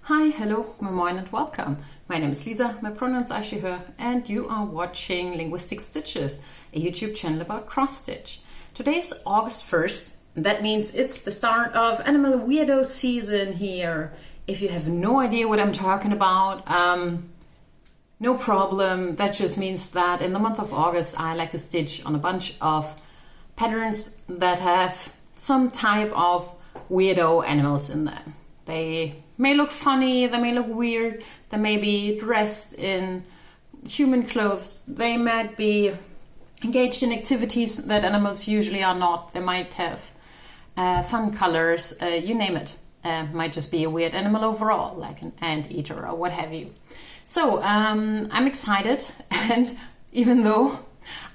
Hi, hello, moin and welcome. My name is Lisa, my pronouns are she, her, and you are watching Linguistic Stitches, a YouTube channel about cross-stitch. Today is August 1st, and that means it's the start of Animal Weirdo season here. If you have no idea what I'm talking about, no problem. That just means that in the month of August I like to stitch on a bunch of patterns that have some type of weirdo animals in them. They may look funny, they may look weird, they may be dressed in human clothes, they might be engaged in activities that animals usually are not, they might have fun colors, you name it. Might just be a weird animal overall, like an anteater or what have you. So I'm excited, and even though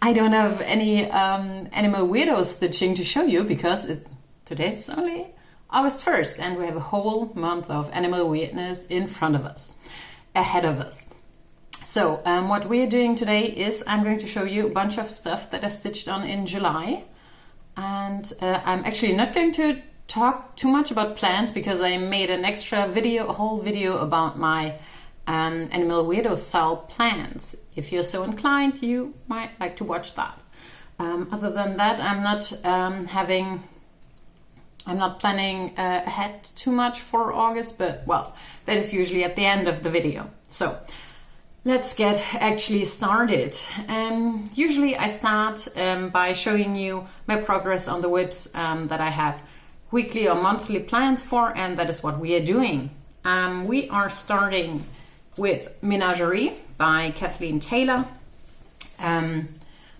I don't have any animal weirdo stitching to show you because today's only August 1st, and we have a whole month of animal weirdness in front of us, ahead of us. So what we're doing today is I'm going to show you a bunch of stuff that I stitched on in July. And I'm actually not going to talk too much about plants because I made an extra video, a whole video about my Animal Weirdo style plants. If you're so inclined, you might like to watch that. Other than that, I'm not planning ahead too much for August, but well, that is usually at the end of the video. So let's get actually started. Usually I start by showing you my progress on the WIPs that I have weekly or monthly plans for, and that is what we are doing. We are starting with Menagerie by Kathleen Taylor.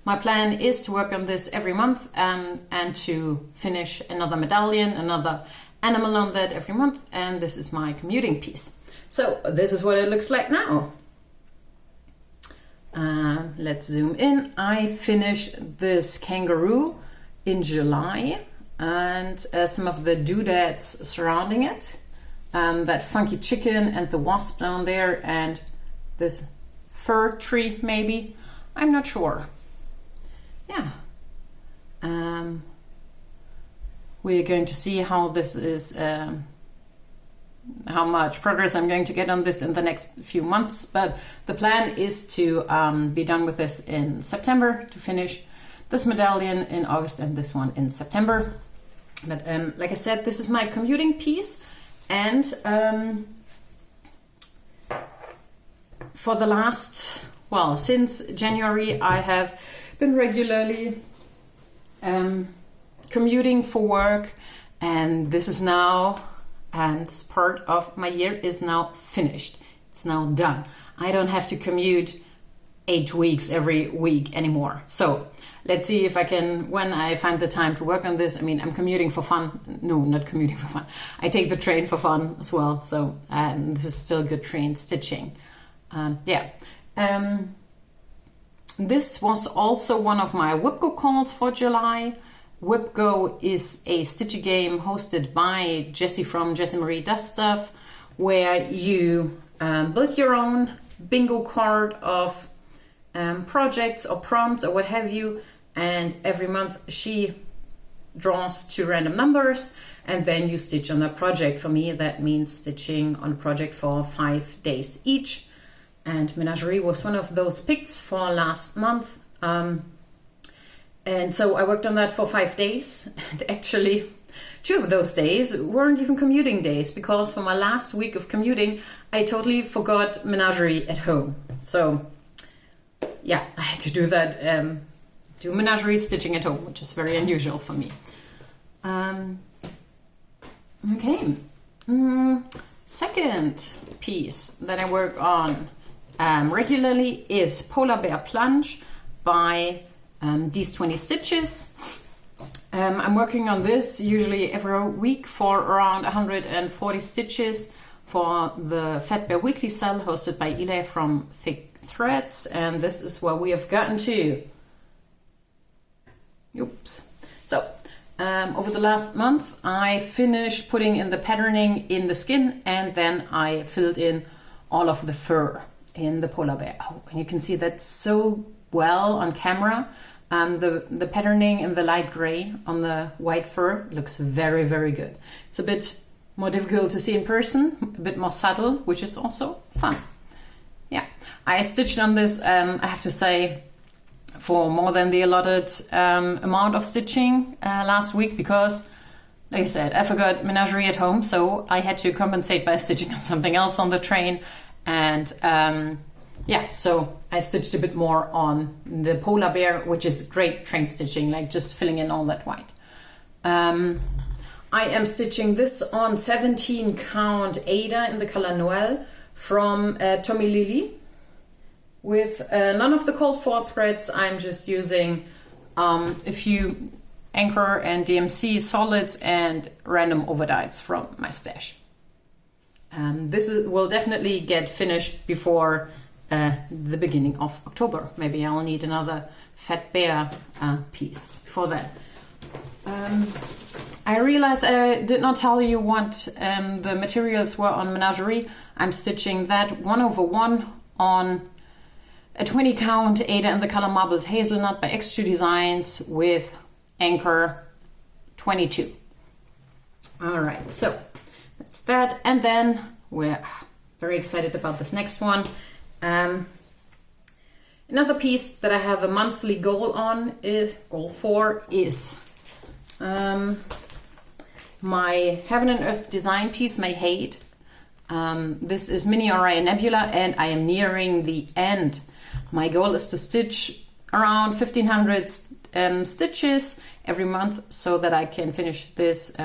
My plan is to work on this every month and to finish another medallion, another animal on that every month, and this is my commuting piece. So this is what it looks like now. Let's zoom in. I finished this kangaroo in July and some of the doodads surrounding it. That funky chicken and the wasp down there and this fir tree maybe, I'm not sure. Yeah, we're going to see how this is, how much progress I'm going to get on this in the next few months, but the plan is to be done with this in September, to finish this medallion in August and this one in September. But like I said, this is my commuting piece, and for the last, well, since January I have been regularly commuting for work, and this is now, and this part of my year is now finished. It's now done. I don't have to commute 8 weeks every week anymore. So let's see if I can, when I find the time to work on this. I mean, I'm commuting for fun. No, not commuting for fun. I take the train for fun as well. So this is still good train stitching. This was also one of my WIPGO calls for July. WIPGO is a stitchy game hosted by Jessie from Jessie Marie Does Stuff, where you build your own bingo card of projects or prompts or what have you, and every month she draws 2 random numbers and then you stitch on that project. For me, that means stitching on a project for 5 days each. And Menagerie was one of those picks for last month. And so I worked on that for 5 days. And actually, 2 of those days weren't even commuting days, because for my last week of commuting, I totally forgot Menagerie at home. So yeah, I had to do that, do Menagerie stitching at home, which is very unusual for me. Okay. Second piece that I work on regularly is Polar Bear Plunge by These 20 Stitches. I'm working on this usually every week for around 140 stitches for the Fat Bear Weekly Cell hosted by Eli from Thick Threads, and this is where we have gotten to. Oops. So over the last month I finished putting in the patterning in the skin, and then I filled in all of the fur in the polar bear. Oh, and you can see that so well on camera. The patterning in the light gray on the white fur looks very, very good. It's a bit more difficult to see in person, a bit more subtle, which is also fun. Yeah, I stitched on this, I have to say, for more than the allotted amount of stitching last week, because, like I said, I forgot Menagerie at home, so I had to compensate by stitching on something else on the train. And yeah, so I stitched a bit more on the polar bear, which is great train stitching, like just filling in all that white. I am stitching this on 17 count Ada in the color Noel from Tommy Lily. With none of the called for threads, I'm just using a few anchor and DMC solids and random overdyes from my stash. Will definitely get finished before the beginning of October. Maybe I'll need another fat bear piece before that. I realized I did not tell you what the materials were on Menagerie. I'm stitching that 1/1 on a 20 count Ada in the color Marbled Hazelnut by X2 Designs with anchor 22. All right, so that's that. And then we're very excited about this next one. Another piece that I have a monthly goal for is my Heaven and Earth design piece, My Hate. This is Mini Orion Nebula, and I am nearing the end. My goal is to stitch around 1,500 stitches every month so that I can finish this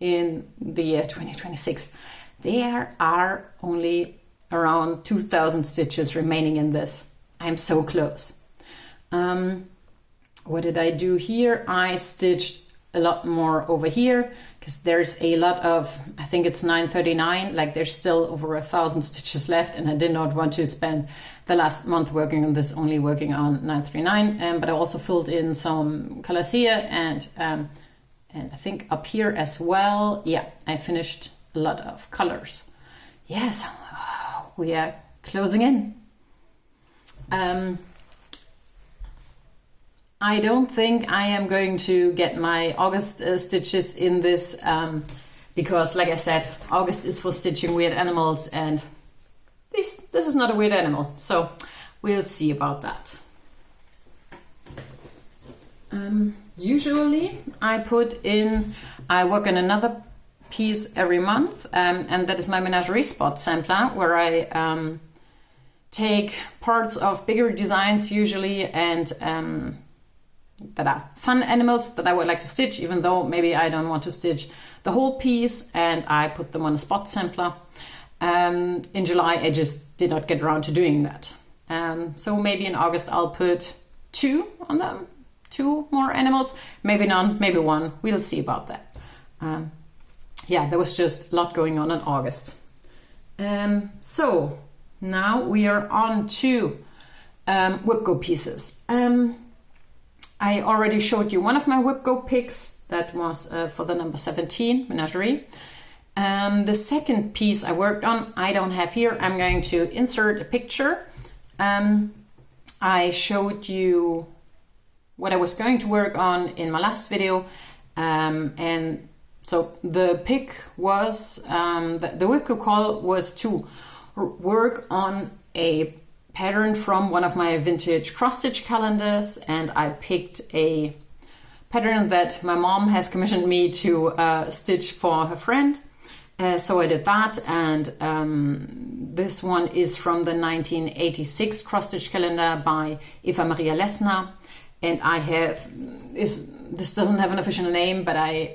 in the year 2026. There are only around 2,000 stitches remaining in this. I'm so close. What did I do here? I stitched a lot more over here because there's a lot of, I think it's 939, like there's still over 1,000 stitches left, and I did not want to spend the last month working on this, only working on 939, but I also filled in some colors here and I think up here as well. Yeah, I finished a lot of colors. Yes, we are closing in. I don't think I am going to get my August stitches in this because, like I said, August is for stitching weird animals, and this is not a weird animal, so we'll see about that. Usually I work on another piece every month, and that is my Menagerie spot sampler, where I take parts of bigger designs usually and that are fun animals that I would like to stitch, even though maybe I don't want to stitch the whole piece, and I put them on a spot sampler. In July I just did not get around to doing that. So maybe in August I'll put 2 on them, 2 more animals, maybe none, maybe 1, we'll see about that. Yeah, there was just a lot going on in August. So now we are on to WIPGO pieces. I already showed you one of my WIPGO picks. That was for the number 17 Menagerie. The second piece I worked on, I don't have here. I'm going to insert a picture. I showed you what I was going to work on in my last video. And so the pick was, the WIPGO call was to work on a pattern from one of my vintage cross-stitch calendars, and I picked a pattern that my mom has commissioned me to stitch for her friend. So I did that, and this one is from the 1986 cross-stitch calendar by Eva Maria Leszner, and I have, this doesn't have an official name, but I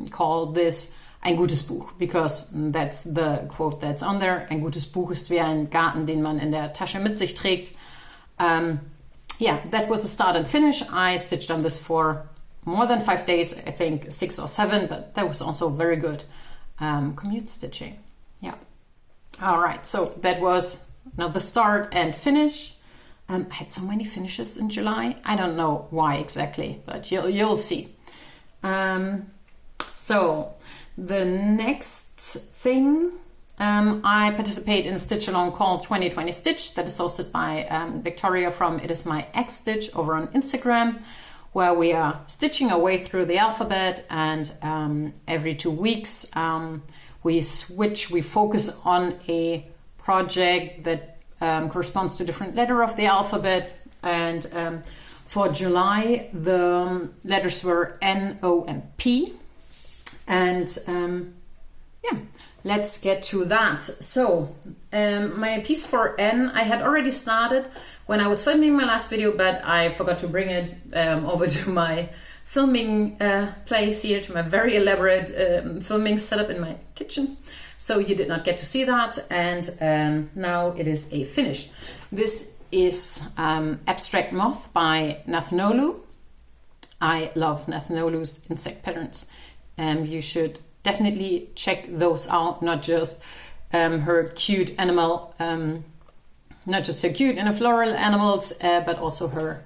call this Ein gutes Buch, because that's the quote that's on there. Ein gutes Buch ist wie ein Garten, den man in der Tasche mit sich trägt. Yeah, that was the start and finish. I stitched on this for more than 5 days, I think 6 or 7, but that was also very good commute stitching. Yeah. All right, so that was now the start and finish. I had so many finishes in July. I don't know why exactly, but you'll see. So the next thing, I participate in a stitch along called 2020 Stitch that is hosted by Victoria from It Is My X Stitch over on Instagram, where we are stitching our way through the alphabet, and every 2 weeks we focus on a project that corresponds to a different letter of the alphabet. And for July, the letters were N, O, and P. And yeah, let's get to that. So my piece for N, I had already started when I was filming my last video, but I forgot to bring it over to my filming place here, to my very elaborate filming setup in my kitchen. So you did not get to see that, and now it is a finish. This is Abstract Moth by Nathnolu. I love Nathnolu's insect patterns. You should definitely check those out, not just her cute animal, not just her cute and floral animals, but also her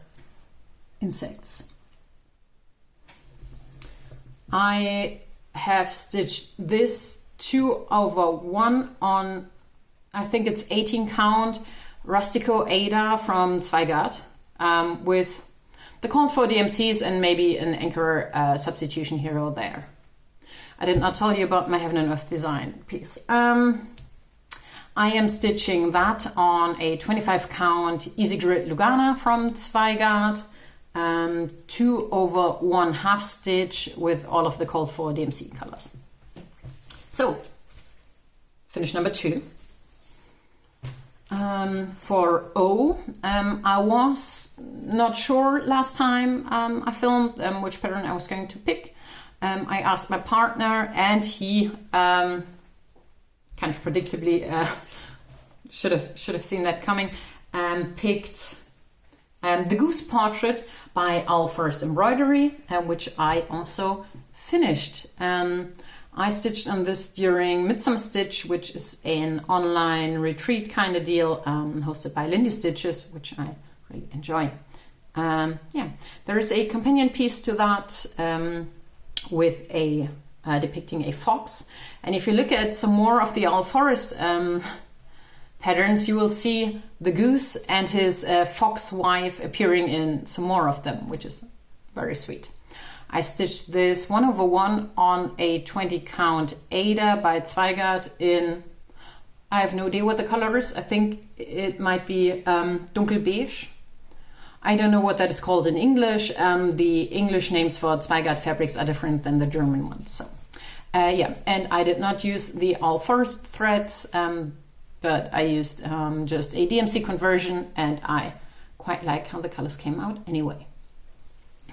insects. I have stitched this 2/1 on, I think it's 18 count Rustico Ada from Zweigart, with the call for DMCs and maybe an anchor substitution here or there. I did not tell you about my Heaven and Earth design piece. I am stitching that on a 25 count Easy Grid Lugana from Zweigart, 2/1 half stitch with all of the called for DMC colors. So, finish number 2. For O, I was not sure last time I filmed which pattern I was going to pick. I asked my partner, and he kind of predictably should have seen that coming, picked the Goose portrait by Alpha's Embroidery, which I also finished. I stitched on this during Midsummer Stitch, which is an online retreat kind of deal hosted by Lindy Stitches, which I really enjoy. Yeah, there is a companion piece to that with a depicting a fox. And if you look at some more of the Owl Forest patterns, you will see the goose and his fox wife appearing in some more of them, which is very sweet. I stitched this 1/1 on a 20 count Ada by Zweigart in, I have no idea what the color is. I think it might be dunkel beige. I don't know what that is called in English. The English names for Zweigart fabrics are different than the German ones. So yeah, and I did not use the All Forest threads, but I used just a DMC conversion, and I quite like how the colors came out anyway.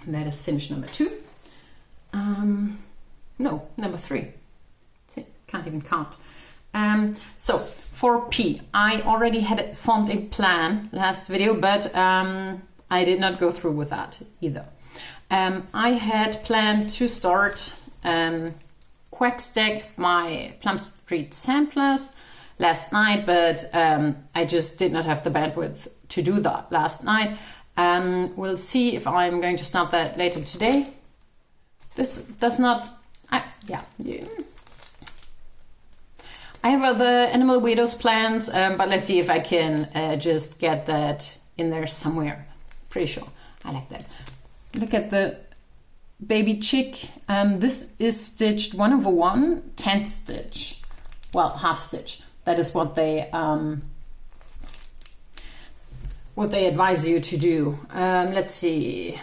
And that is finish number 2. No, number 3. See, can't even count. So for P, I already had formed a plan last video, but I did not go through with that either. I had planned to start quack stack my Plum Street samplers last night, but I just did not have the bandwidth to do that last night. We'll see if I'm going to start that later today. This does not, yeah. I have other Animal Weirdos plans, but let's see if I can just get that in there somewhere. Pretty sure. I like that. Look at the baby chick. This is stitched 1/1, 10th stitch. Well, half stitch. That is what they advise you to do. Let's see.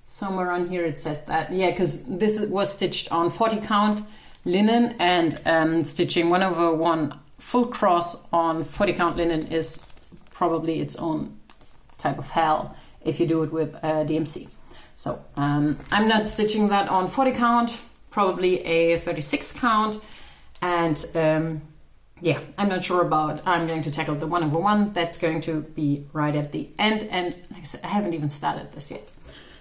Somewhere on here it says that. Yeah, because this was stitched on 40 count linen, and stitching 1/1 full cross on 40 count linen is probably its own type of hell if you do it with DMC. So I'm not stitching that on 40 count, probably a 36 count, and yeah, I'm not sure about, I'm going to tackle the 1/1. That's going to be right at the end, and like I said, I haven't even started this yet.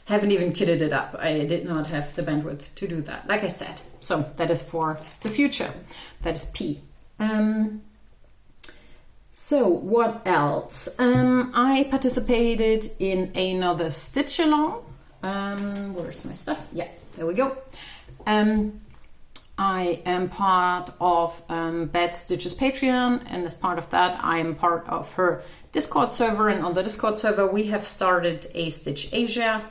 Haven't even kitted it up. I did not have the bandwidth to do that, like I said. So that is for the future. That is P. So what else? I participated in another stitch along. Where's my stuff? Yeah, there we go. I am part of Bad Stitch's Patreon, and as part of that I am part of her Discord server, and on the Discord server we have started a Stitch Asia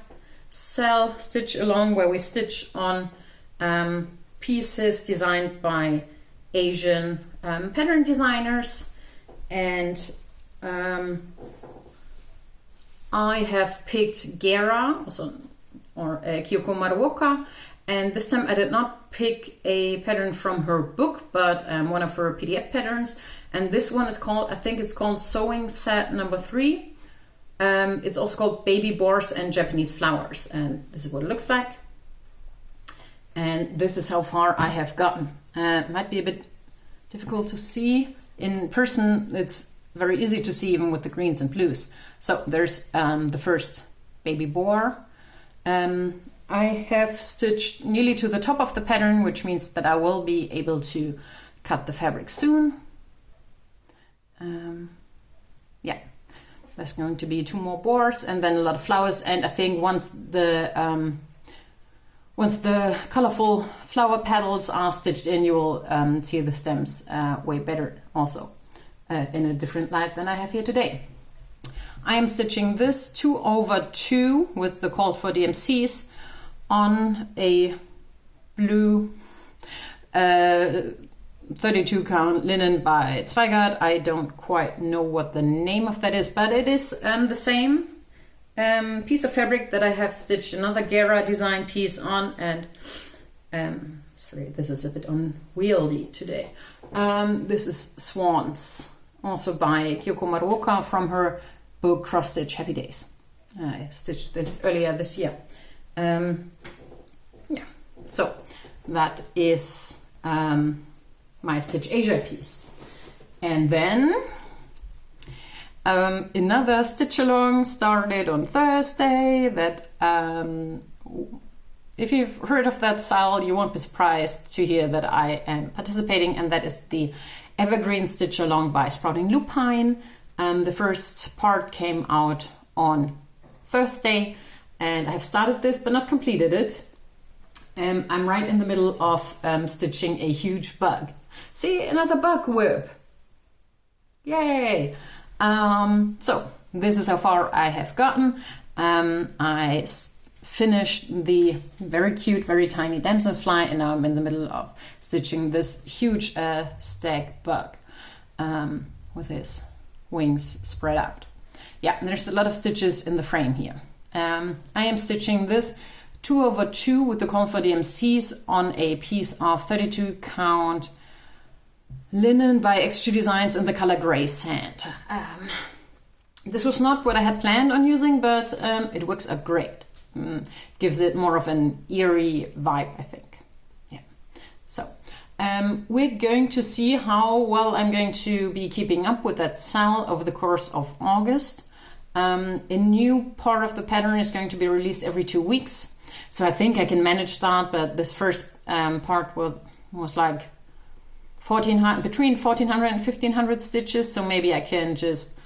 cell stitch along where we stitch on pieces designed by Asian pattern designers, and I have picked Gera, or Kyoko Maruoka, and this time I did not pick a pattern from her book, but one of her PDF patterns, and this one is called, I think it's called Sewing Set number 3. It's also called Baby Boars and Japanese Flowers, and this is what it looks like. And this is how far I have gotten. Might be a bit difficult to see. In person, it's very easy to see even with the greens and blues. So there's the first baby boar. I have stitched nearly to the top of the pattern, which means that I will be able to cut the fabric soon. Yeah, there's going to be 2 more boars and then a lot of flowers. And I think once the colorful flower petals are stitched in, you will see the stems way better also in a different light than I have here today. I am stitching this 2/2 with the call for DMCs on a blue 32 count linen by Zweigart. I don't quite know what the name of that is, but it is the same piece of fabric that I have stitched another Gera design piece on, and sorry, this is a bit unwieldy today. This is Swans, also by Kyoko Maruoka from her book Cross Stitch Happy Days. I stitched this earlier this year. Yeah, so that is my Stitch Asia piece. And then another stitch along started on Thursday that if you've heard of that style, you won't be surprised to hear that I am participating, and that is the Evergreen stitch along by Sprouting Lupine. The first part came out on Thursday, and I have started this but not completed it. I'm right in the middle of stitching a huge bug. See, another bug whip! Yay! So this is how far I have gotten. I finished the very cute, very tiny damselfly, and now I'm in the middle of stitching this huge stag bug with his wings spread out. Yeah, there's a lot of stitches in the frame here. I am stitching this 2/2 with the call for DMCs on a piece of 32 count linen by X2 Designs in the color gray sand. This was not what I had planned on using, but it works out great. Gives it more of an eerie vibe, I think. Yeah. So we're going to see how well I'm going to be keeping up with that cell over the course of August. A new part of the pattern is going to be released every 2 weeks. So I think I can manage that, but this first part was like between 1400 and 1500 stitches, so maybe I can just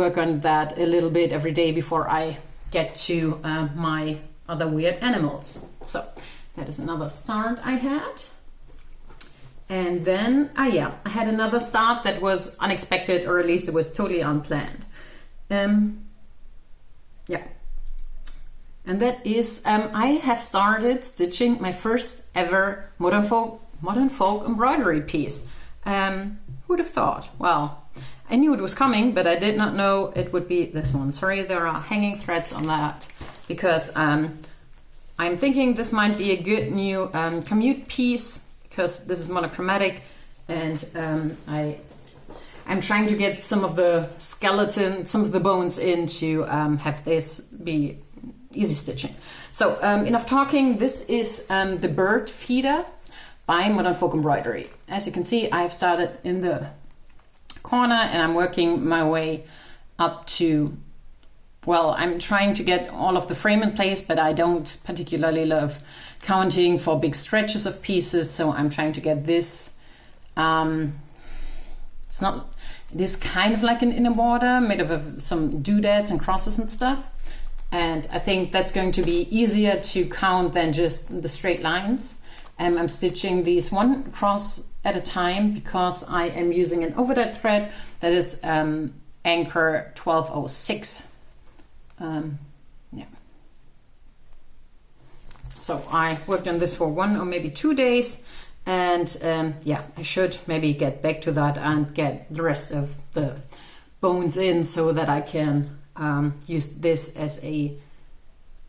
work on that a little bit every day before I get to my other weird animals. So that is another start I had. And then, I had another start that was unexpected, or at least it was totally unplanned. Yeah. And that is, I have started stitching my first ever modern folk embroidery piece. Who'd have thought? Well, I knew it was coming, but I did not know it would be this one. Sorry, there are hanging threads on that, because I'm thinking this might be a good new commute piece, because this is monochromatic, and I'm trying to get some of the skeleton, some of the bones in to have this be easy stitching. So enough talking. This is the bird feeder by Modern Folk Embroidery. As you can see, I've started in the corner and I'm working my way up to, well, I'm trying to get all of the frame in place, but I don't particularly love counting for big stretches of pieces, so I'm trying to get this. It is kind of like an inner border made of some doodads and crosses and stuff. And I think that's going to be easier to count than just the straight lines. I'm stitching these one cross at a time because I am using an overdyed thread that is anchor 1206. Yeah. So I worked on this for 1 or maybe 2 days, and yeah, I should maybe get back to that and get the rest of the bones in so that I can use this as a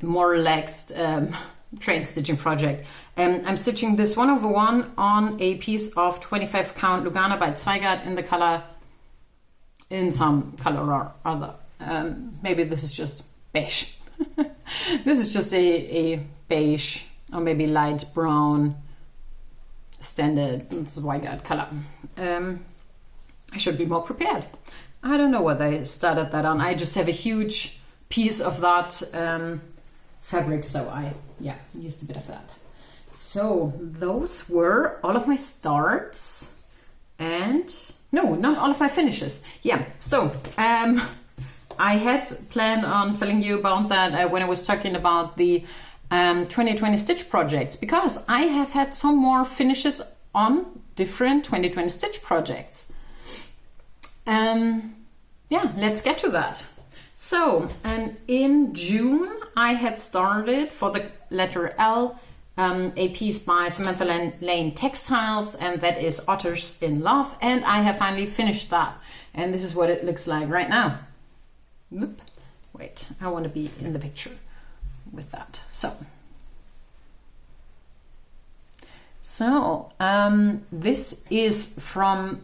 more relaxed train stitching project. I'm stitching this 1/1 on a piece of 25 count Lugana by Zweigart in the color, in some color or other. Maybe this is just beige. This is just a beige or maybe light brown standard Zweigart color. I should be more prepared. I don't know what I started that on. I just have a huge piece of that fabric, so I used a bit of that. So those were all of my starts, and no, not all of my finishes. Yeah, so I had planned on telling you about that when I was talking about the 2020 stitch projects, because I have had some more finishes on different 2020 stitch projects. Yeah, let's get to that. So, in June, I had started for the letter L a piece by Samantha Lane Textiles, and that is Otters in Love, and I have finally finished that. And this is what it looks like right now. Oop. Wait, I want to be in the picture with that. So, this is from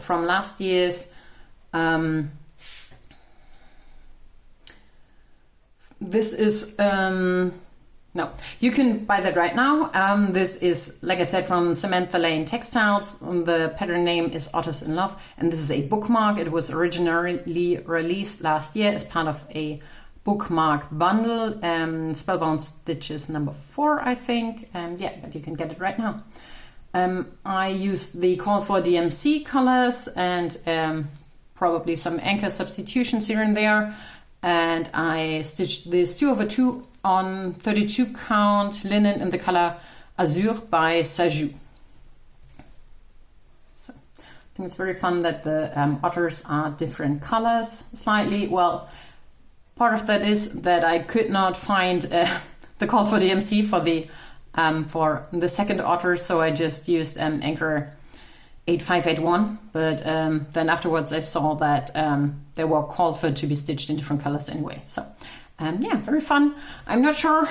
last year's. This is no, you can buy that right now. This is, like I said, from Samantha Lane Textiles. The pattern name is Otters in Love, and this is a bookmark. It was originally released last year as part of a bookmark bundle, Spellbound Stitches number 4, I think. Yeah, but you can get it right now. I used the call for DMC colors and probably some anchor substitutions here and there. And I stitched this 2/2 on 32 count linen in the color Azur by Sajou. So I think it's very fun that the otters are different colors slightly. Well, part of that is that I could not find the call for DMC for the second otter, so I just used anchor 8581, but then afterwards I saw that they were called for to be stitched in different colors anyway. So yeah, very fun. I'm not sure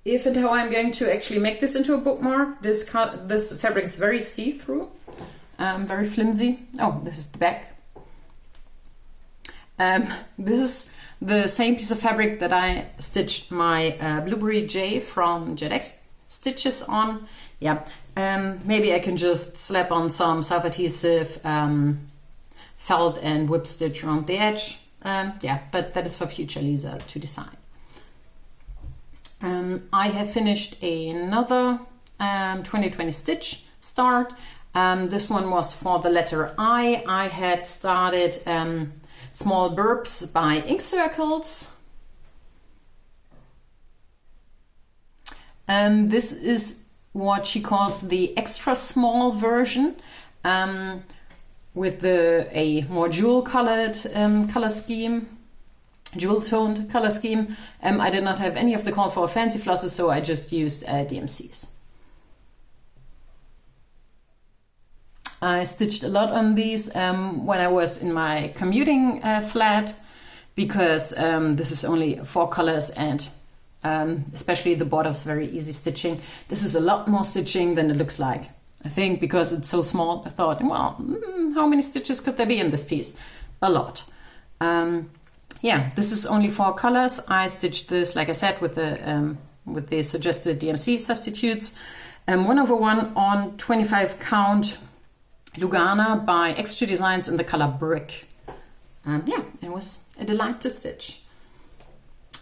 if and how I'm going to actually make this into a bookmark. This fabric is very see-through, very flimsy. Oh, this is the back. This is the same piece of fabric that I stitched my Blueberry J from JEDXStitches on. Yeah, maybe I can just slap on some self-adhesive felt and whip stitch around the edge. Yeah, but that is for future Lisa to decide. I have finished another 2020 stitch start. This one was for the letter I. I had started Small Birbs by Ink Circles. This is what she calls the extra small version, with a more jewel colored color scheme, jewel toned color scheme. I did not have any of the call for fancy flosses, so I just used DMCs. I stitched a lot on these when I was in my commuting flat, because this is only 4 colors, and especially the borders, very easy stitching. This is a lot more stitching than it looks like. I think because it's so small, I thought, well, how many stitches could there be in this piece? A lot. Yeah, this is only 4 colors. I stitched this, like I said, with the suggested DMC substitutes. 1/1 on 25 count Lugana by Extra Designs in the color Brick. Yeah, it was a delight to stitch.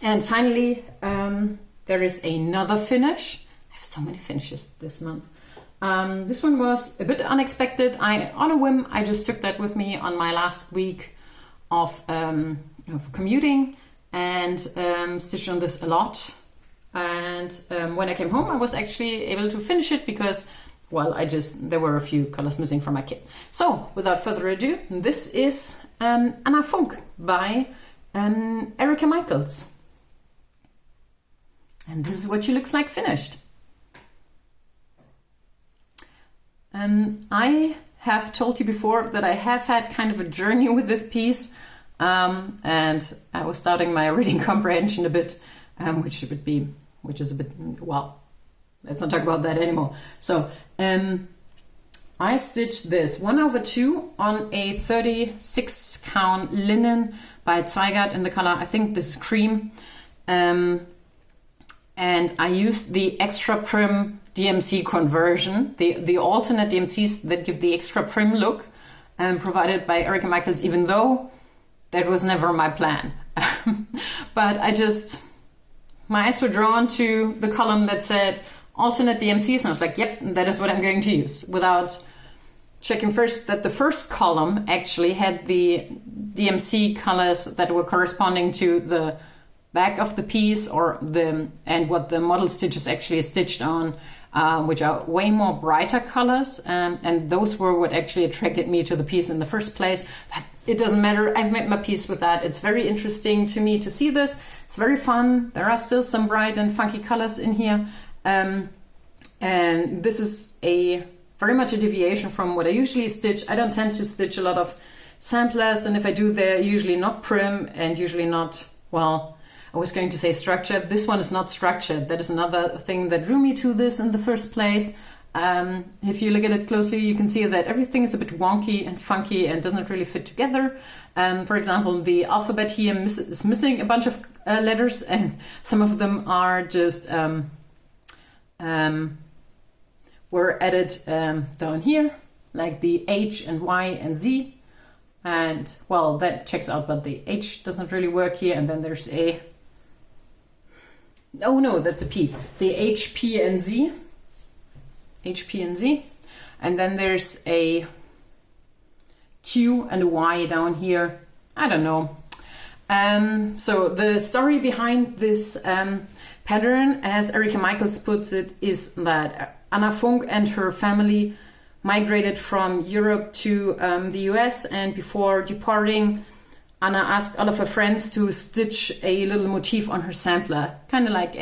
And finally, there is another finish. I have so many finishes this month. This one was a bit unexpected. On a whim, I just took that with me on my last week of commuting, and stitched on this a lot. And when I came home, I was actually able to finish it because, well, there were a few colors missing from my kit. So without further ado, this is Anna Funk by Erica Michaels. And this is what she looks like finished. I have told you before that I have had kind of a journey with this piece, and I was starting my reading comprehension a bit, which is a bit, well, let's not talk about that anymore. So I stitched this 1/2 on a 36 count linen by Zweigart in the color, I think this is cream. And I used the extra prim DMC conversion, the alternate DMCs that give the extra prim look, provided by Erica Michaels, even though that was never my plan. But my eyes were drawn to the column that said alternate DMCs, and I was like, yep, that is what I'm going to use, without checking first that the first column actually had the DMC colors that were corresponding to the back of the piece and what the model stitches actually stitched on, which are way more brighter colors, and those were what actually attracted me to the piece in the first place. But it doesn't matter, I've made my peace with that. It's very interesting to me to see this. It's very fun. There are still some bright and funky colors in here, and this is very much a deviation from what I usually stitch. I don't tend to stitch a lot of samplers, and if I do, they're usually not prim and usually not, well, I was going to say structured. This one is not structured. That is another thing that drew me to this in the first place. If you look at it closely, you can see that everything is a bit wonky and funky and doesn't really fit together. For example, the alphabet here is missing a bunch of letters, and some of them are just were added down here, like the H and Y and Z. And, well, that checks out, but the H does not really work here. And then there's no, that's a P. The H, P, and Z. H, P, and Z. And then there's a Q and a Y down here. I don't know. So the story behind this pattern, as Erica Michaels puts it, is that Anna Funk and her family migrated from Europe to the US, and before departing, Anna asked all of her friends to stitch a little motif on her sampler, kind of like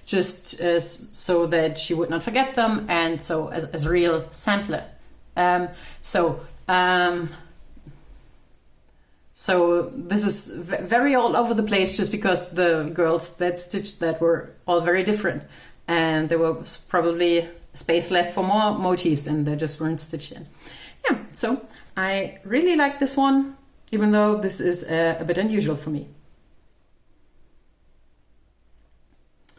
so that she would not forget them, and so as a real sampler. So this is very all over the place, just because the girls that stitched that were all very different. And there was probably space left for more motifs, and they just weren't stitched in. Yeah, so I really like this one, even though this is a bit unusual for me.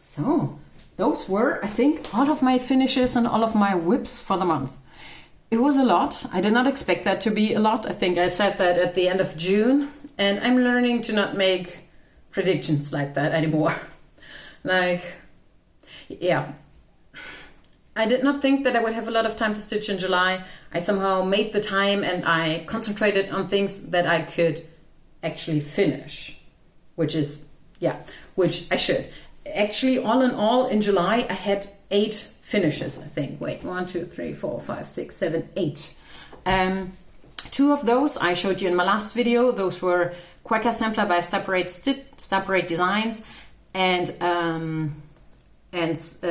So those were, I think, all of my finishes and all of my whips for the month. It was a lot. I did not expect that to be a lot. I think I said that at the end of June, and I'm learning to not make predictions like that anymore. Yeah, I did not think that I would have a lot of time to stitch in July. I somehow made the time, and I concentrated on things that I could actually finish, which I should. Actually, all in all, in July, I had 8 finishes, I think. Wait, 1, 2, 3, 4, 5, 6, 7, 8. 2 of those I showed you in my last video. Those were Quaker Sampler by Stubborate Designs, and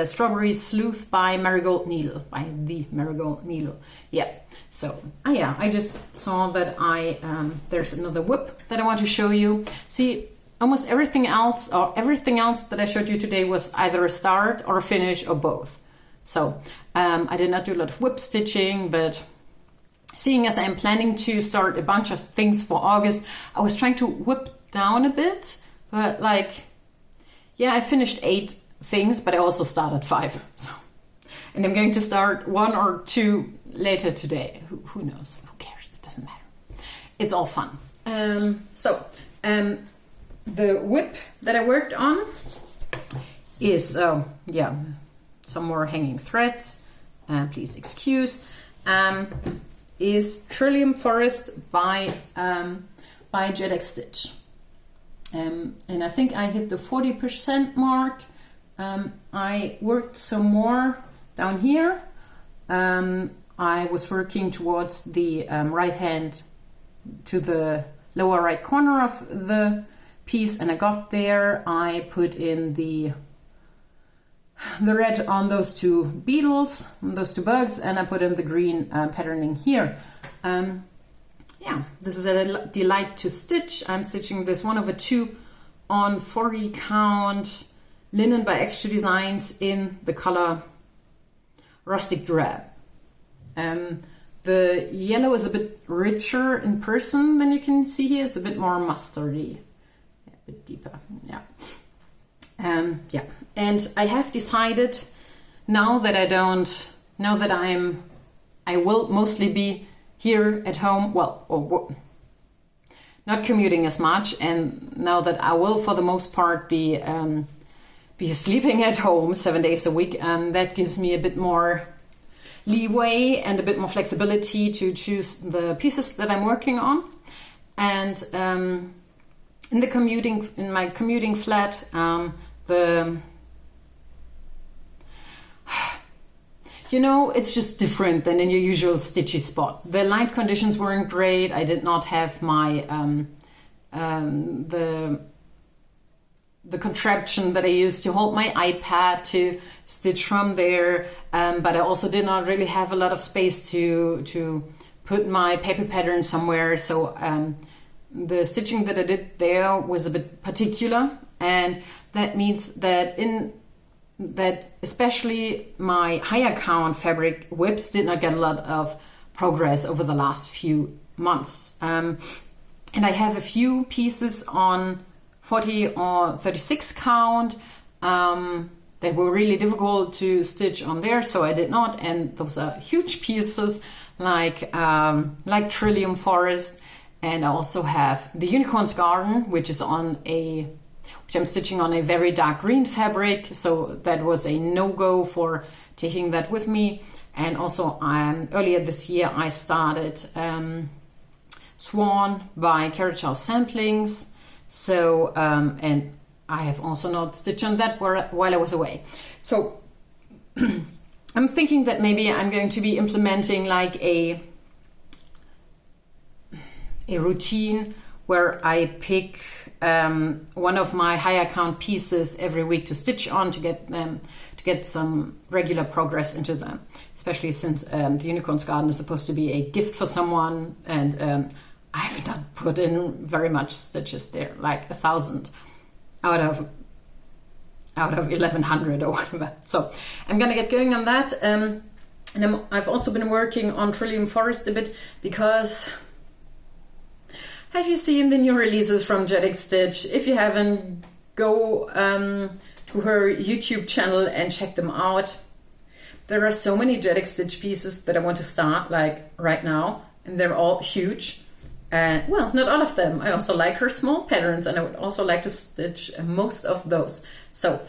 Strawberry Sleuth by Marigold Needle, by the Marigold Needle. Yeah, so I just saw that there's another whip that I want to show you. See, almost everything else that I showed you today was either a start or a finish or both. So I did not do a lot of whip stitching, but seeing as I'm planning to start a bunch of things for August, I was trying to whip down a bit, but I finished 8 things, but I also started 5. So, and I'm going to start 1 or 2 later today. Who knows? Who cares? It doesn't matter. It's all fun. The whip that I worked on is some more hanging threads. Please excuse. Is Trillium Forest by JEDXStitch. and I think I hit the 40% mark. I worked some more down here. I was working towards the right hand to the lower right corner of the piece, and I got there. I put in the red on those two beetles, those two bugs, and I put in the green patterning here. Yeah, this is a delight to stitch. I'm stitching this 1/2 on 40 count linen by X2 Designs in the color Rustic Drab. The yellow is a bit richer in person than you can see here. It's a bit more mustardy, a bit deeper, yeah. Yeah, and I have decided now that I will mostly be here at home, well, or not commuting as much, and now that I will for the most part be sleeping at home 7 days a week, that gives me a bit more leeway and a bit more flexibility to choose the pieces that I'm working on. And in my commuting flat, it's just different than in your usual stitchy spot. The light conditions weren't great. I did not have my the contraption that I used to hold my iPad to stitch from there, but I also did not really have a lot of space to put my paper pattern somewhere. So the stitching that I did there was a bit particular, and that means that especially my higher count fabric whips did not get a lot of progress over the last few months. And I have a few pieces on 40 or 36 count that were really difficult to stitch on there, so I did not. And those are huge pieces like Trillium Forest, and I also have the Unicorn's Garden, which I'm stitching on a very dark green fabric, so that was a no-go for taking that with me. And also earlier this year I started Swan by Carrot House Samplings. So, and I have also not stitched on that while I was away. So I'm thinking that maybe I'm going to be implementing like a routine where I pick one of my higher count pieces every week to stitch on to get some regular progress into them. Especially since the Unicorn's Garden is supposed to be a gift for someone, and I have not put in very much stitches there, like 1,000 out of 1,100 or whatever. So I'm gonna get going on that. And I've also been working on Trillium Forest a bit because have you seen the new releases from JEDXStitch? If you haven't, go to her YouTube channel and check them out. There are so many JEDXStitch pieces that I want to start like right now, and they're all huge. Well, not all of them. I also like her small patterns, and I would also like to stitch most of those. So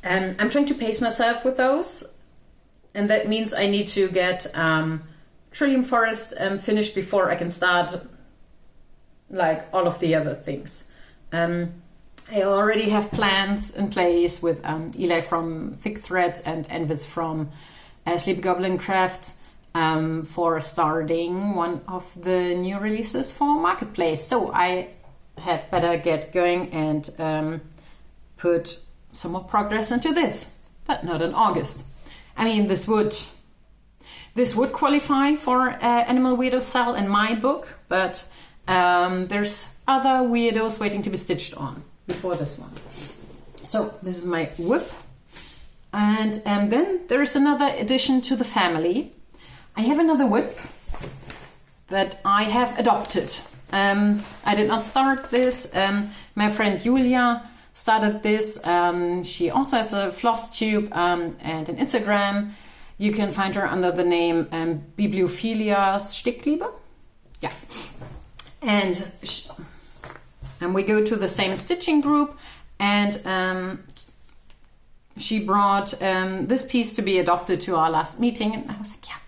I'm trying to pace myself with those, and that means I need to get Trillium Forest finished before I can start like all of the other things. I already have plans in place with Eli from Thick Threads and Envis from Sleepy Goblin Crafts for starting one of the new releases for Marketplace. So I had better get going and put some more progress into this, but not in August. I mean, this would qualify for Animal Weirdo Cell in my book, but there's other weirdos waiting to be stitched on before this one. So this is my whip, and then there is another addition to the family. I have another whip that I have adopted. I did not start this. My friend Julia started this. She also has a Flosstube and an Instagram. You can find her under the name Bibliophilias Stickliebe. Yeah. And we go to the same stitching group, and she brought this piece to be adopted to our last meeting, and I was like, yeah,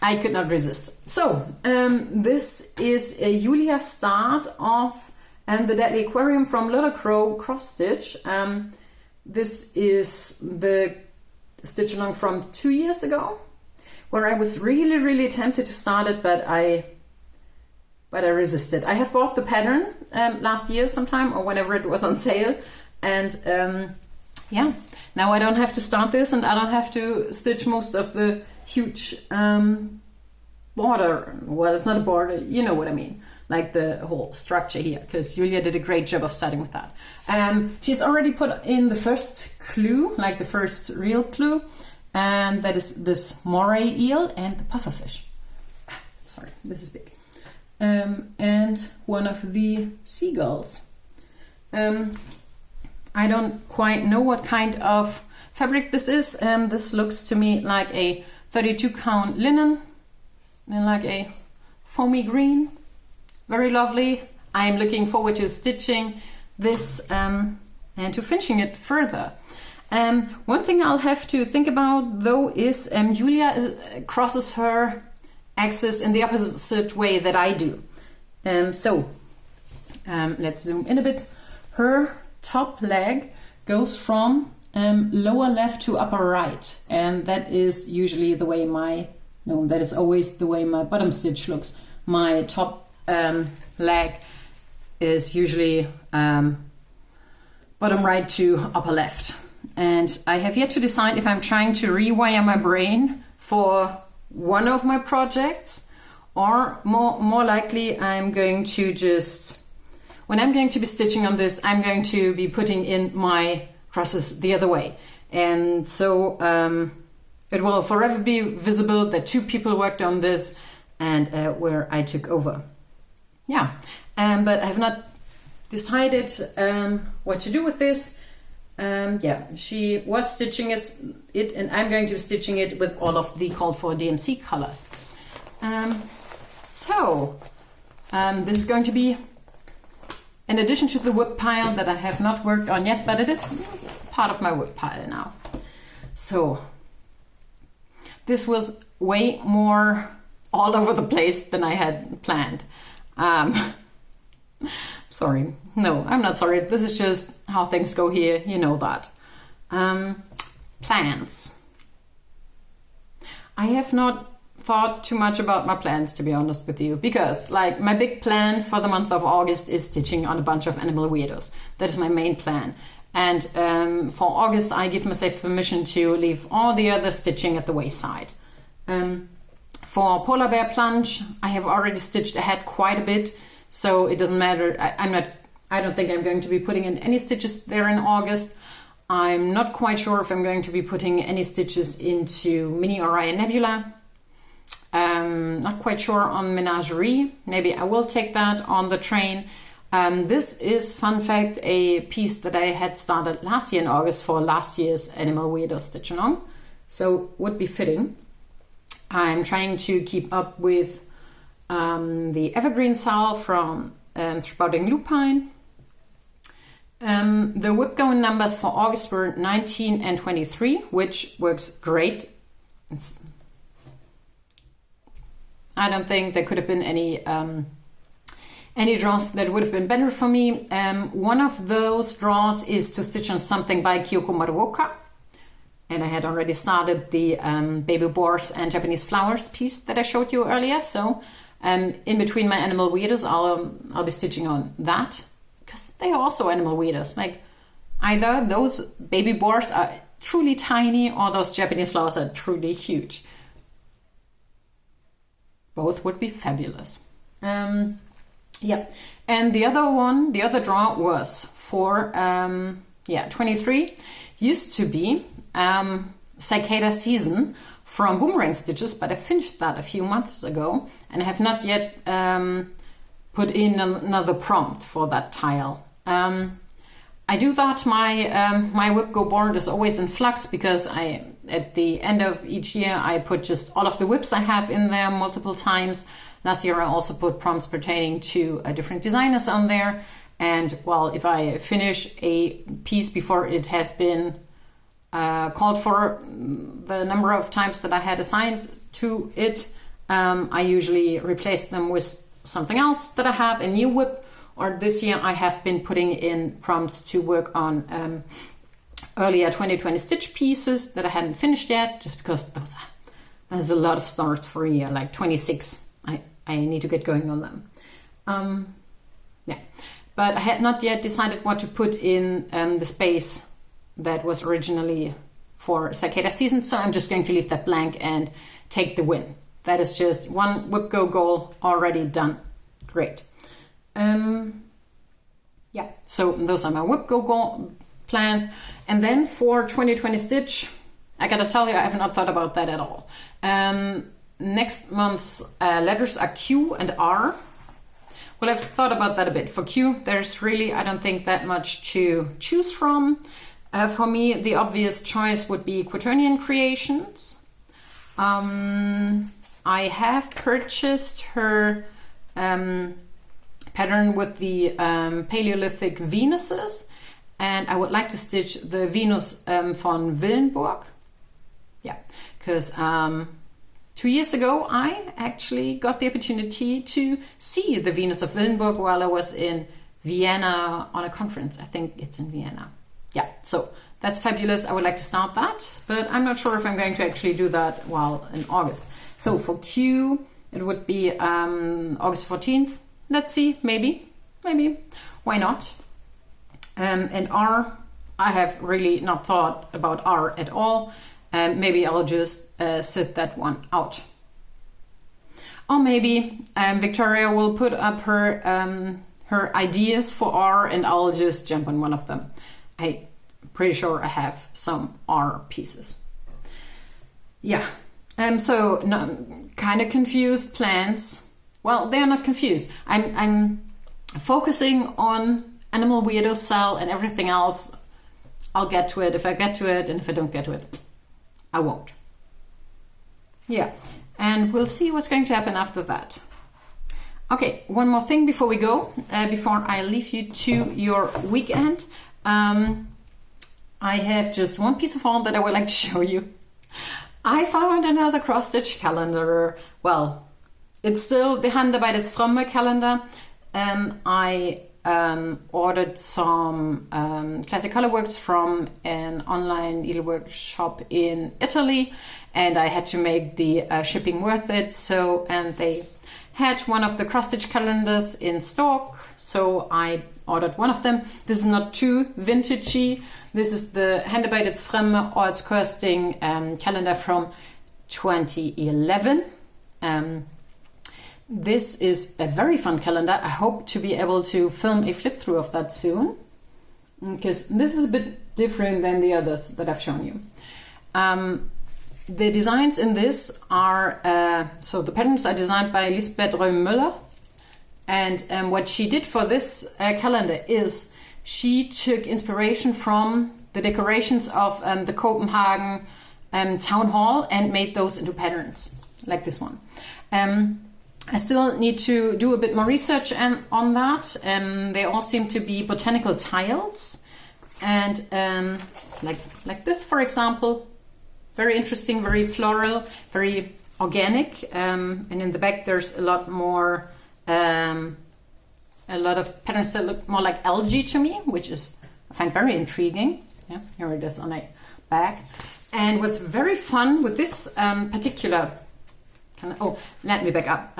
I could not resist. So this is a Julia start of And the Deadly Aquarium from Little Crow Cross Stitch. This is the stitch along from 2 years ago, where I was really tempted to start it, but I resisted. I have bought the pattern last year sometime, or whenever it was on sale, and yeah, now I don't have to start this, and I don't have to stitch most of the huge border. Well, it's not a border, you know what I mean, like the whole structure here, because Julia did a great job of starting with that. She's already put in the first clue, like the first real clue, and that is this moray eel and the pufferfish. Sorry, this is big. And one of the seagulls. I don't quite know what kind of fabric this is. This looks to me like a 32 count linen and like a foamy green. Very lovely. I'm looking forward to stitching this and to finishing it further. One thing I'll have to think about though is Julia crosses her axis in the opposite way that I do. So let's zoom in a bit. Her top leg goes from lower left to upper right, and that is usually the way that is always the way my bottom stitch looks. My top leg is usually bottom right to upper left. And I have yet to decide if I'm trying to rewire my brain for one of my projects, or more likely I'm going to just, when I'm going to be stitching on this, I'm going to be putting in my crosses the other way. And so it will forever be visible that two people worked on this and where I took over. Yeah, but I have not decided what to do with this. Yeah, she was stitching it, and I'm going to be stitching it with all of the called for DMC colors. So this is going to be in addition to the whip pile that I have not worked on yet, but it is part of my whip pile now. So this was way more all over the place than I had planned. Sorry. No, I'm not sorry. This is just how things go here. You know that. Plans. I have not thought too much about my plans, to be honest with you, because like my big plan for the month of August is stitching on a bunch of animal weirdos. That is my main plan. And for August, I give myself permission to leave all the other stitching at the wayside. For Polar Bear Plunge, I have already stitched ahead quite a bit, so it doesn't matter. I don't think I'm going to be putting in any stitches there in August. I'm not quite sure if I'm going to be putting any stitches into Mini Orion Nebula. Not quite sure on Menagerie. Maybe I will take that on the train. This is, fun fact, a piece that I had started last year in August for last year's Animal Weirdos Stitch Along, so would be fitting. I'm trying to keep up with the Evergreen Sal from Sprouting Lupine. The WIPGO numbers for August were 19 and 23, which works great. I don't think there could have been any draws that would have been better for me. One of those draws is to stitch on something by Kyoko Maruoka. And I had already started the Baby Boars and Japanese Flowers piece that I showed you earlier. So in between my Animal Weirdos, I'll be stitching on that, because they are also Animal Weirdos. Like either those Baby Boars are truly tiny or those Japanese Flowers are truly huge. Both would be fabulous. Yeah, and the other draw was for 23. Used to be Cicada Season from Boomerang Stitches, but I finished that a few months ago and I have not yet put in another prompt for that tile. I do that. My WIPGO board is always in flux because at the end of each year I put just all of the whips I have in there multiple times. Last year I also put prompts pertaining to different designers on there. And well, if I finish a piece before it has been called for the number of times that I had assigned to it, I usually replace them with something else that I have, a new whip, or this year I have been putting in prompts to work on earlier 2020 stitch pieces that I hadn't finished yet, just because there's a lot of starts for a year, like 26. I need to get going on them. Yeah, but I had not yet decided what to put in the space that was originally for Cicada season, so I'm just going to leave that blank and take the win. That is just one WIPGO goal already done. Great. Yeah, so those are my WIPGO goal plans. And then for 2020 stitch, I gotta tell you, I have not thought about that at all. Next month's letters are Q and R. Well, I've thought about that a bit. For Q, there's really, I don't think, that much to choose from. For me, the obvious choice would be Quaternion Creations. I have purchased her pattern with the Paleolithic Venuses, and I would like to stitch the Venus von Willenburg. Yeah, because 2 years ago I actually got the opportunity to see the Venus of Willenburg while I was in Vienna on a conference. I think it's in Vienna. Yeah, so that's fabulous. I would like to start that, but I'm not sure if I'm going to actually do that while in August. So for Q, it would be August 14th. Let's see, maybe, why not? And R, I have really not thought about R at all. Maybe I'll just sit that one out. Or maybe Victoria will put up her her ideas for R and I'll just jump on one of them. I'm pretty sure I have some R pieces. Yeah, so kind of confused plans. Well, they're not confused. I'm focusing on Animal Weirdos cell, and everything else, I'll get to it if I get to it, and if I don't get to it, I won't. Yeah, and we'll see what's going to happen after that. Okay, one more thing before we go, before I leave you to your weekend. I have just one piece of art that I would like to show you. I found another cross-stitch calendar. Well, it's still the Handarbeitet Frömme calendar. I ordered some classic colorworks from an online needlework shop in Italy, and I had to make the shipping worth it. So, and they had one of the cross-stitch calendars in stock, so I ordered one of them. This is not too vintagey. This is the Handarbeitet Frömme Ortskosting calendar from 2011. This is a very fun calendar. I hope to be able to film a flip through of that soon, because this is a bit different than the others that I've shown you. The designs in this are, so the patterns are designed by Lisbeth Röhm-Müller, and what she did for this calendar is she took inspiration from the decorations of the Copenhagen town hall and made those into patterns, like this one. I still need to do a bit more research on that. They all seem to be botanical tiles, and like this, for example, very interesting, very floral, very organic. And in the back, there's a lot more, a lot of patterns that look more like algae to me, which is I find very intriguing. Yeah, here it is on a back. And what's very fun with this particular. Let me back up.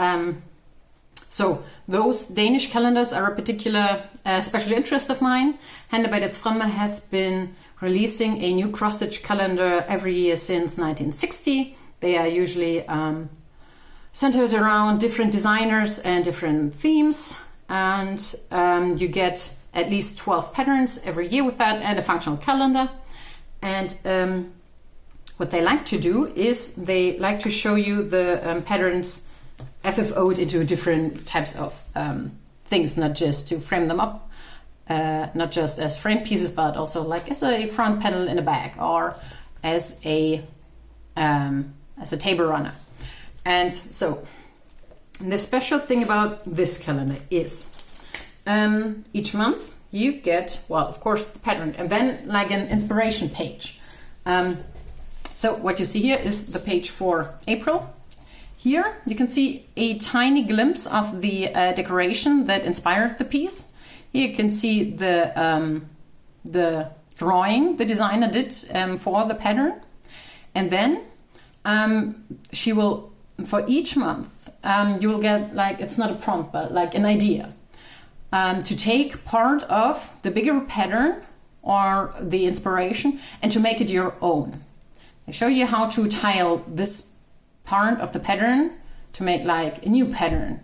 So those Danish calendars are a particular special interest of mine. Handarbeitet Frömme has been releasing a new cross-stitch calendar every year since 1960. They are usually centered around different designers and different themes. And you get at least 12 patterns every year with that, and a functional calendar. And what they like to do is they like to show you the patterns FFO'd into different types of things, not just to frame them up, not just as frame pieces, but also like as a front panel in a bag, or as a table runner. And so the special thing about this calendar is each month you get, well, of course, the pattern, and then like an inspiration page. So what you see here is the page for April. Here you can see a tiny glimpse of the decoration that inspired the piece. Here you can see the drawing the designer did for the pattern. And then she will, for each month, you will get, like, it's not a prompt, but like an idea to take part of the bigger pattern or the inspiration and to make it your own. I show you how to tile this part of the pattern to make like a new pattern,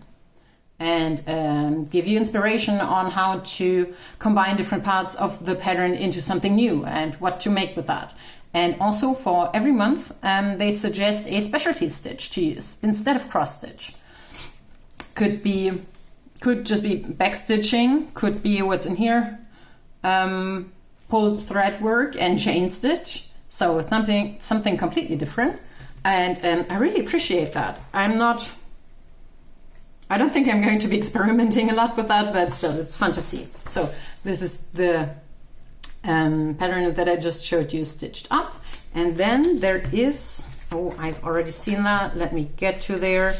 and give you inspiration on how to combine different parts of the pattern into something new and what to make with that. And also for every month, they suggest a specialty stitch to use instead of cross stitch. Could just be back stitching, could be what's in here, pulled thread work and chain stitch. So something completely different. And I really appreciate that. I don't think I'm going to be experimenting a lot with that, but still, it's fun to see. So this is the pattern that I just showed you stitched up. And then there is, oh, I've already seen that. Let me get to there.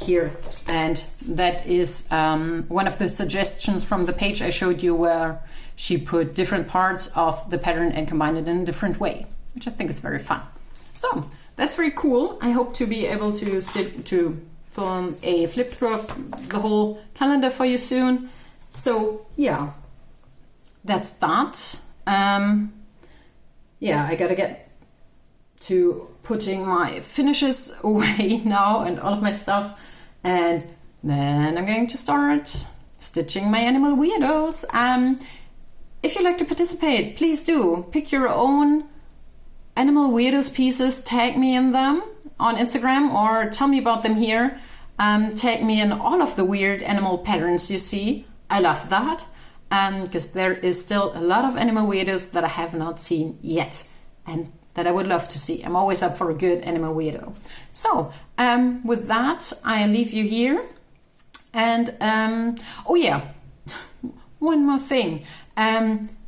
Here. And that is one of the suggestions from the page I showed you, where she put different parts of the pattern and combined it in a different way, which I think is very fun. So that's very cool. I hope to be able to film a flip through of the whole calendar for you soon. So yeah, that's that. Yeah, I gotta get to putting my finishes away now and all of my stuff, and then I'm going to start stitching my animal weirdos. If you'd like to participate, please do. Pick your own animal weirdos pieces, tag me in them on Instagram or tell me about them here. Tag me in all of the weird animal patterns you see. I love that, because there is still a lot of animal weirdos that I have not seen yet and that I would love to see. I'm always up for a good animal weirdo. So with that, I leave you here. And oh yeah, one more thing.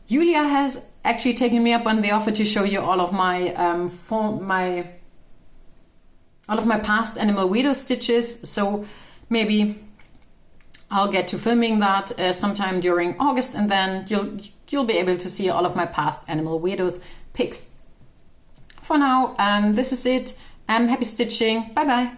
Julia has actually taken me up on the offer to show you all of my past animal weirdo stitches. So maybe I'll get to filming that sometime during August, and then you'll be able to see all of my past animal weirdos pics. For now, this is it. Happy stitching. Bye bye.